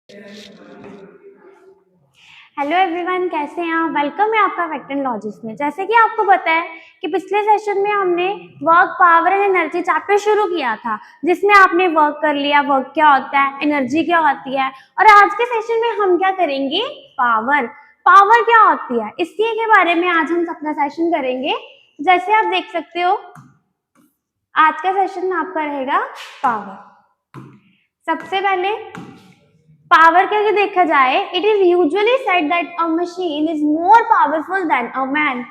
Hello everyone, कैसे हैं आप। वेलकम है आपका फैक्ट एंड लॉजिक्स में। जैसे कि आपको पता है कि पिछले सेशन में हमने work, power and energy chapter शुरू किया था, जिसमें आपने वर्क कर लिया, वर्क क्या होता है, एनर्जी क्या होती है। और आज के सेशन में हम क्या करेंगे, पावर। पावर क्या होती है इसी के बारे में आज हम अपना सेशन करेंगे। जैसे आप देख सकते हो, आज का सेशन आपका रहेगा पावर। सबसे पहले पावर का अगर देखा जाए, it is usually said that a machine is more powerful than a man.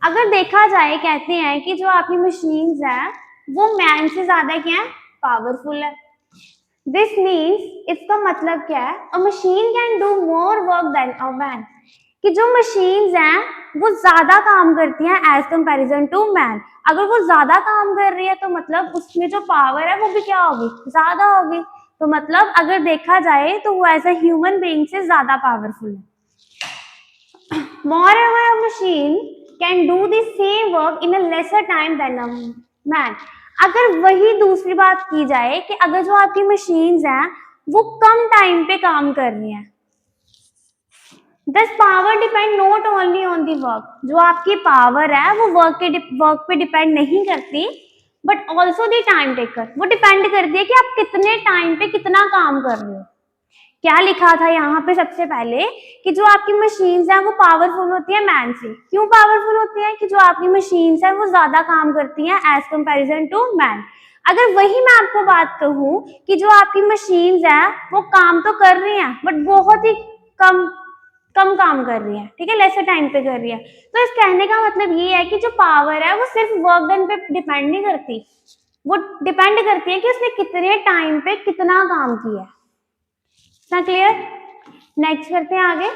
अगर देखा जाए, कहते हैं कि जो आपकी मशीन्स है वो मैन से ज्यादा क्या है, पावरफुल है। दिस मीन्स, इसका मतलब क्या है, a machine can do more work than a man, कि जो मशीन्स हैं वो ज्यादा काम करती हैं एज कंपैरिजन टू मैन। अगर वो ज्यादा काम कर रही है तो मतलब उसमें जो पावर है वो भी क्या होगी, ज्यादा होगी। तो मतलब अगर देखा जाए तो वो एज अ ह्यूमन बीइंग से ज्यादा पावरफुल है। Moreover, a machine can do the same work in a lesser time than a man. अगर वही दूसरी बात की जाए कि अगर जो आपकी मशीन्स हैं वो कम टाइम पे काम कर रही हैं, दस power depend not only on the work. जो आपकी पावर है वो वर्क पे डिपेंड नहीं करती, but also the time taker. वो डिपेंड करती है कि आप कितने टाइम पे कितना काम कर रहे हो। क्या लिखा था यहाँ पे सबसे पहले कि जो आपकी मशीन्स हैं वो पावरफुल होती है मैन से। क्यों पावरफुल होती है, कि जो आपकी मशीन्स हैं वो ज्यादा काम करती हैं एज कंपैरिजन टू मैन। अगर वही मैं आपको बात कहूँ कि जो आपकी मशीन्स हैं वो काम तो कर रही हैं बट बहुत ही कम कम काम कर रही है, ठीक है, लेसर टाइम पे कर रही है। तो इस कहने का मतलब ये है कि जो पावर है वो सिर्फ वर्क डन पे डिपेंड नहीं करती, वो डिपेंड करती है कि उसने कितने टाइम पे कितना काम किया है। ना क्लियर। नेक्स्ट करते हैं आगे।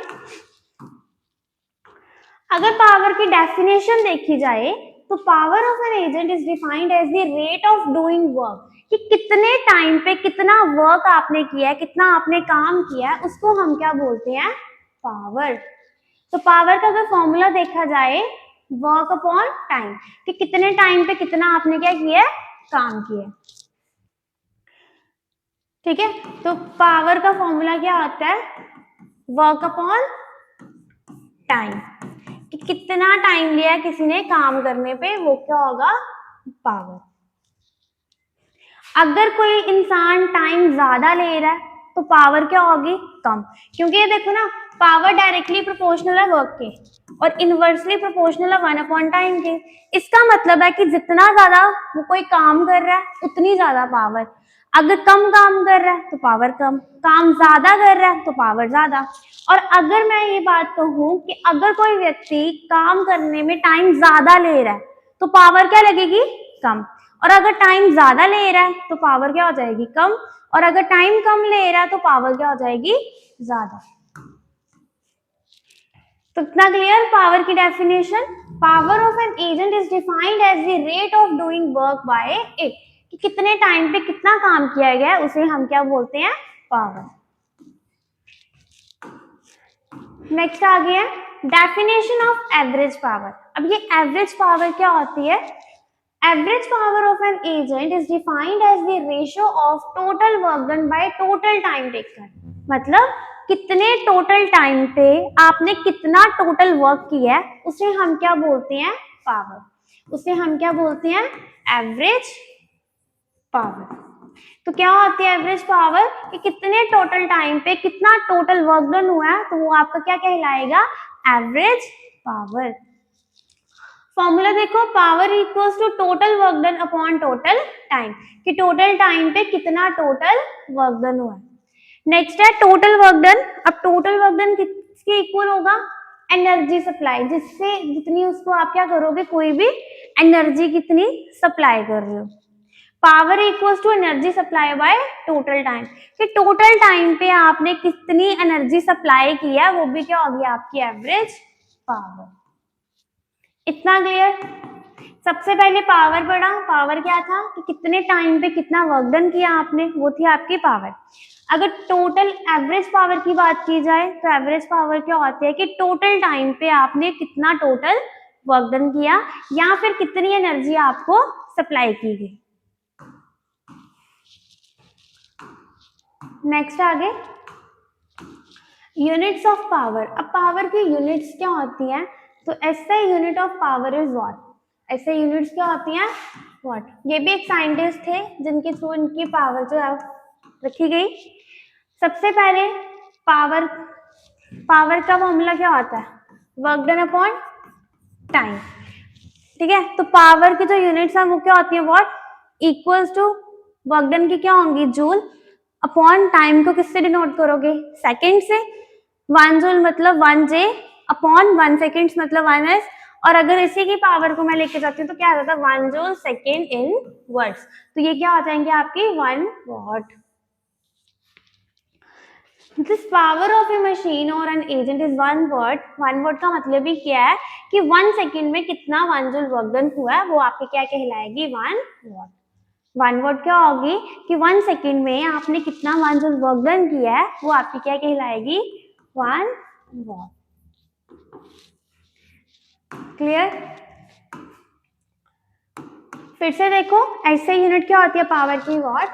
अगर पावर की डेफिनेशन देखी जाए तो power of an agent is defined as the rate of doing work, कि कितने टाइम पे कितना वर्क आपने किया है, कितना आपने काम किया है, उसको हम क्या बोलते हैं, पावर। तो पावर का अगर फॉर्मूला देखा जाए, वर्क अपॉन टाइम, कि कितने टाइम पे कितना आपने क्या किया है, काम किया है। ठीक है, तो पावर का फॉर्मूला क्या होता है, वर्क अपॉन टाइम, कि कितना टाइम लिया किसी ने काम करने पे, वो क्या होगा, पावर। अगर कोई इंसान टाइम ज्यादा ले रहा है तो पावर क्या होगी, कम। क्योंकि ये देखो ना, पावर डायरेक्टली प्रोपोर्शनल है वर्क के और इनवर्सली प्रोपोर्शनल है 1/टाइम के। इसका मतलब है कि जितना ज्यादा वो कोई काम कर रहा है उतनी ज्यादा पावर। अगर कम काम कर रहा है तो पावर कम, काम ज्यादा कर रहा है तो पावर ज्यादा। और अगर मैं ये बात कहूँ कि अगर कोई व्यक्ति काम करने में टाइम ज्यादा ले रहा है तो पावर क्या लगेगी, कम। और अगर टाइम ज्यादा ले रहा है तो पावर क्या हो जाएगी, कम। और अगर टाइम कम ले रहा है तो पावर क्या हो जाएगी, ज्यादा। तो इतना क्लियर पावर की definition. Power of an agent is defined as the rate of doing work by it, कि कितने टाइम पे कितना काम किया गया है उसे हम क्या बोलते हैं, पावर। नेक्स्ट आ गया डेफिनेशन ऑफ एवरेज पावर। अब ये एवरेज पावर क्या होती है, average power of an agent is defined as the ratio of total work done by total time taken. मतलब कितने टोटल टाइम पे आपने कितना टोटल वर्क किया है उसे हम क्या बोलते हैं, पावर। उसे हम क्या बोलते हैं, एवरेज पावर। तो क्या होती है एवरेज पावर, कि कितने टोटल टाइम पे कितना टोटल वर्क डन हुआ है, तो वो आपका क्या कहलाएगा, एवरेज पावर। फॉर्मूला देखो, power equals to total work done upon total time, कि टोटल टाइम पे कितना टोटल वर्क डन हुआ है। नेक्स्ट है टोटल वर्क डन। अब टोटल वर्क डन किसके इक्वल होगा, एनर्जी सप्लाई, जिससे जितनी उसको आप क्या करोगे, कोई भी एनर्जी कितनी सप्लाई कर रहे हो। Power equals to energy supply by total time, कि टोटल टाइम पे आपने कितनी एनर्जी सप्लाई किया है, वो भी क्या होगी आपकी एवरेज पावर। इतना क्लियर। सबसे पहले पावर पढ़ा, पावर क्या था, कि कितने टाइम पे कितना वर्क डन किया आपने, वो थी आपकी पावर। अगर टोटल एवरेज पावर की बात की जाए तो एवरेज पावर क्या होती है, कि टोटल टाइम पे आपने कितना टोटल वर्क डन किया या फिर कितनी एनर्जी आपको सप्लाई की गई। नेक्स्ट आगे, यूनिट्स ऑफ पावर, अब पावर की यूनिट्स क्या होती हैं? तो SI unit of power is what? SI units क्या होती हैं? व्हाट? ये भी एक साइंटिस्ट थे जिनके थ्रू इनकी पावर जो है रखी गई। सबसे पहले पावर, पावर का फॉर्मूला क्या होता है? Work done upon time. ठीक है, तो पावर की जो यूनिट्स हैं वो क्या होती है? What? Equals to work done की क्या होंगी? जूल, अपॉन टाइम को किससे डिनोट करोगे? सेकंड से। 1 जूल मतलब 1 जे, अपॉन 1 सेकेंड मतलब 1 एस, और अगर इसी की पावर को मैं लेके जाती हूँ तो क्या आ जाता है? 1 जूल सेकेंड इन वर्ड्स, तो ये क्या हो जाएंगे आपकी? 1 watt. This power of a machine और an agent is 1 watt. 1 watt का मतलब ही क्या है कि 1 सेकेंड में कितना 1 जूल वर्क डन हुआ है वो आपकी क्या कहलाएगी? 1 वॉट। 1 वॉट क्या होगी कि 1 सेकेंड में आपने कितना 1 जूल वर्क डन किया है वो आपकी क्या कहलाएगी? 1 वॉट। क्लियर? फिर से देखो, ऐसे यूनिट क्या होती है पावर की? वॉट।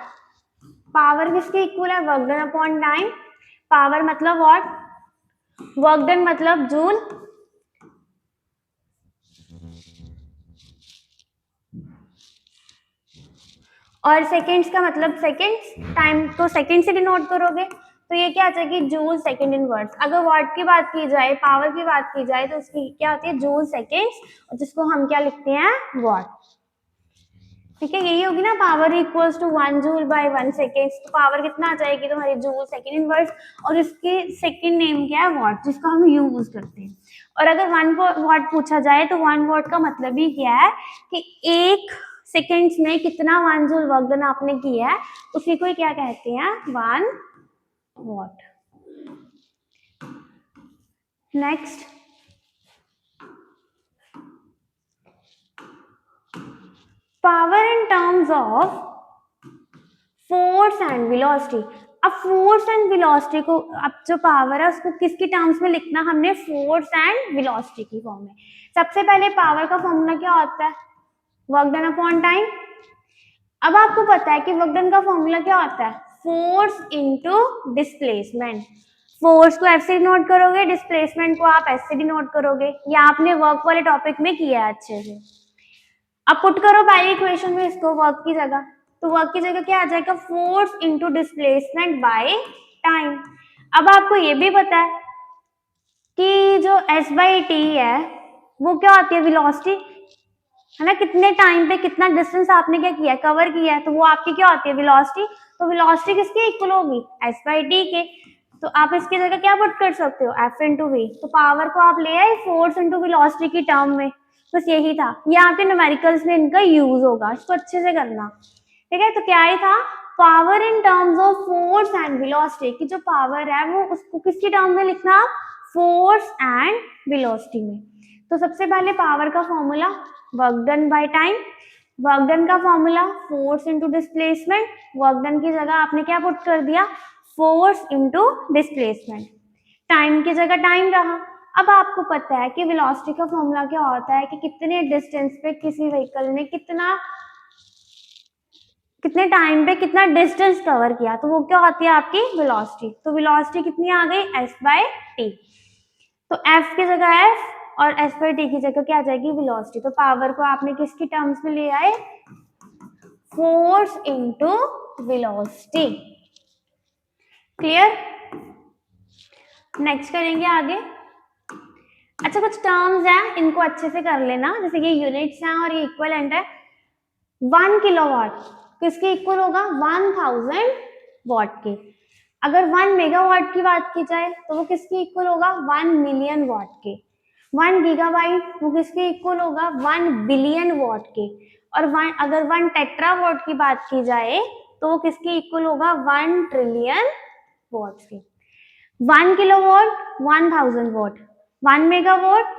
पावर किसके इक्वल है? Work done upon time. Power मतलब वॉट, वर्क डन मतलब जूल, और सेकेंड्स का मतलब सेकेंड्स, टाइम को सेकेंड से डिनोट करोगे तो ये क्या आ जाएगी? Joule second in words. अगर वॉट की बात की जाए, पावर की बात की जाए तो उसकी क्या होती है? जूल सेकेंड्स, और जिसको हम क्या लिखते हैं? वॉट। ठीक है, यही होगी ना power equals to 1 joule by 1 second, तो पावर कितना आ जाएगी तुम्हारी? जूल सेकेंड इन वर्ड्स, और इसके सेकेंड नेम क्या है? वॉट, जिसको हम यूज करते हैं। और अगर 1 वॉट पूछा जाए तो 1 वॉट का मतलब ही क्या है कि एक सेकेंड्स में कितना 1 जूल वर्क डन आपने किया है, उसी को क्या कहते हैं? 1 what. Next, power in terms of force and velocity. अब फोर्स एंड वेलोसिटी को, अब जो पावर है उसको किसकी टर्म्स में लिखना हमने? फोर्स एंड वेलोसिटी की फॉर्म में। सबसे पहले पावर का फॉर्मूला क्या होता है? Work done upon time. अब आपको पता है कि वर्क डन का फॉर्मूला क्या होता है? Force into displacement. फोर्स को एफ से डिनोट करोगे, डिस्प्लेसमेंट को आप एस से डिनोट करोगे। ये आपने वर्क वाले टॉपिक में किया है अच्छे से। अब पुट करो पहली इक्वेशन में इसको वर्क की जगह, तो वर्क की जगह क्या आ जाएगा? Force into displacement by time. अब आपको ये भी पता है कि जो s बाई टी है वो क्या होती है? वेलोसिटी, है ना? कितने टाइम पे कितना डिस्टेंस आपने क्या किया? कवर किया है, तो वो आपकी क्या होती है? वेलोसिटी। तो वेलोसिटी किसके इक्वल होगी? s बाई टी के। तो आप इसकी जगह क्या पुट कर सकते हो? f into V. तो पावर को आप ले आए फोर्स इंटू वेलोसिटी की टर्म में, बस यही था। ये आपके न्यूमेरिकल्स में इनका यूज होगा, इसको अच्छे से करना। ठीक है, तो क्या ही था? Power in terms of force and velocity, की जो पावर है वो उसको किसकी टर्म में लिखना? फोर्स एंड वेलोसिटी में। तो सबसे पहले पावर का formula work done by time, work done का formula force into displacement, work done की जगह आपने क्या पुट कर दिया? फोर्स इंटू डिस्प्लेसमेंट, टाइम की जगह टाइम रहा। अब आपको पता है कि वेलोसिटी का फॉर्मूला क्या होता है कि कितने डिस्टेंस पे किसी व्हीकल ने कितने टाइम पे कितना डिस्टेंस कवर किया, तो वो क्या होती है? आपकी वेलोसिटी। तो वेलोसिटी कितनी आ गई? s by T. तो f की जगह f और s बाय टी की जगह क्या आ जाएगी? वेलोसिटी। तो पावर को आपने किसकी टर्म्स में ले आए? Force into velocity. Clear? Next करेंगे आगे। अच्छा, कुछ टर्म्स हैं, इनको अच्छे से कर लेना, जैसे कि यूनिट्स हैं और ये इक्विवेलेंट है। 1 किलोवाट किसके इक्वल होगा? 1000 वॉट के। अगर 1 मेगावाट की बात की जाए तो वो किसके इक्वल होगा? 1 मिलियन वॉट के। 1 गीगाबाइट वो किसके इक्वल होगा? 1 बिलियन वॉट के। और अगर 1 टेट्रावॉट की बात की जाए तो वो किसके इक्वल होगा? 1 ट्रिलियन वॉट के। 1 kilowatt 1000 what, 1 megawatt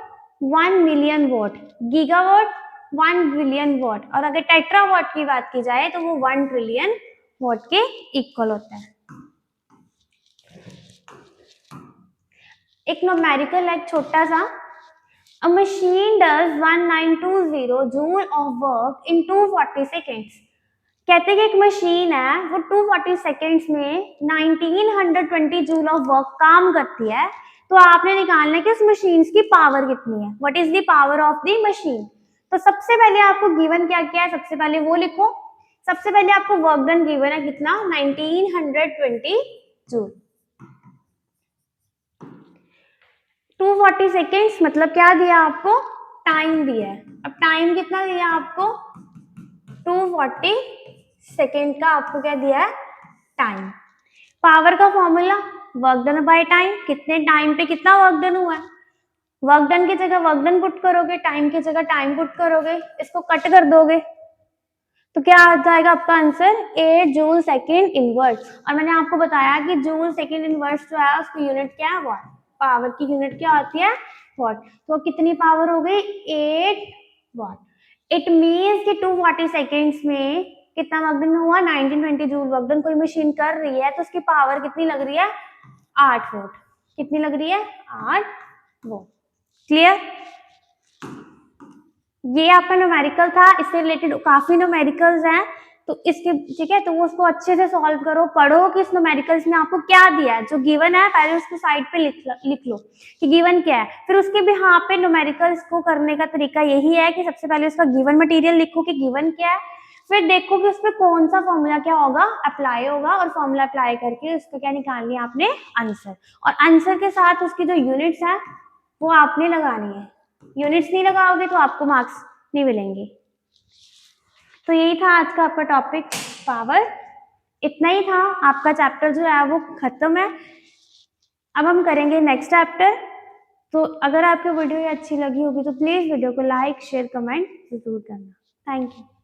1 million what, gigawatt 1 billion what, और अगर टेट्रावाट की बात की जाए तो वो 1 ट्रिलियन वॉट के इक्वल होता है। एक न्यूमेरिकल, एक छोटा सा, a machine does 1920 joule of work in 240 seconds. कहते हैं कि एक मशीन है वो 240 सेकेंड्स में 1920 जूल ऑफ वर्क काम करती है, तो आपने निकालना है कि उस मशीन की पावर कितनी है। What is the power of the machine. तो सबसे पहले आपको गिवन क्या क्या है, सबसे पहले वो लिखो। सबसे पहले आपको वर्क डन गिवन है कितना, 1920 जूल। 240 सेकेंड्स मतलब क्या दिया आपको, टाइम दिया है। अब टाइम कितना दिया आपको, 240 सेकेंड का आपको क्या दिया है, टाइम। पावर का formula work done by time, कितने टाइम पे कितना वर्क डन हुआ है। वर्क डन की जगह वर्क डन पुट करोगे, टाइम की जगह टाइम पुट करोगे, इसको कट कर दोगे तो क्या आ जाएगा आपका आंसर, 8 जूल सेकेंड इनवर्स। और मैंने आपको बताया कि जूल सेकेंड इनवर्स जो है उसकी यूनिट क्या है, वाट। पावर की यूनिट क्या होती है, वाट। तो कितनी पावर हो गई, 8 वाट। इट मीन्स कि 240 सेकेंड्स में कितना वर्क डन हुआ, 1920 जूल वर्क डन कोई मशीन कर रही है तो उसकी पावर कितनी लग रही है, 8 वोल्ट। कितनी लग रही है, 8 वोल्ट। क्लियर। ये आपका न्यूमेरिकल था, इससे रिलेटेड काफी न्यूमेरिकल्स हैं, तो इसके ठीक है, तो वो उसको अच्छे से सॉल्व करो, पढ़ो कि इस न्यूमेरिकल्स में आपको क्या दिया है। जो गिवन है पहले उसको साइड पे लिख लो कि गिवन क्या है, फिर उसके भी यहाँ पे न्यूमेरिकल्स को करने का तरीका यही है कि सबसे पहले उसका गिवन मटेरियल लिखो कि गिवन क्या है, फिर देखो कि उसमें कौन सा फॉर्मूला क्या होगा, अप्लाई होगा, और फॉर्मूला अप्लाई करके उसको क्या निकालनी है आपने, आंसर। और आंसर के साथ उसकी जो यूनिट्स है वो आपने लगानी है। यूनिट्स नहीं लगाओगे तो आपको मार्क्स नहीं मिलेंगे। तो यही था आज का आपका टॉपिक, पावर। इतना ही था, आपका चैप्टर जो है वो खत्म है। अब हम करेंगे नेक्स्ट चैप्टर। तो अगर आपको वीडियो अच्छी लगी होगी तो प्लीज वीडियो को लाइक शेयर कमेंट जरूर करना। Thank you.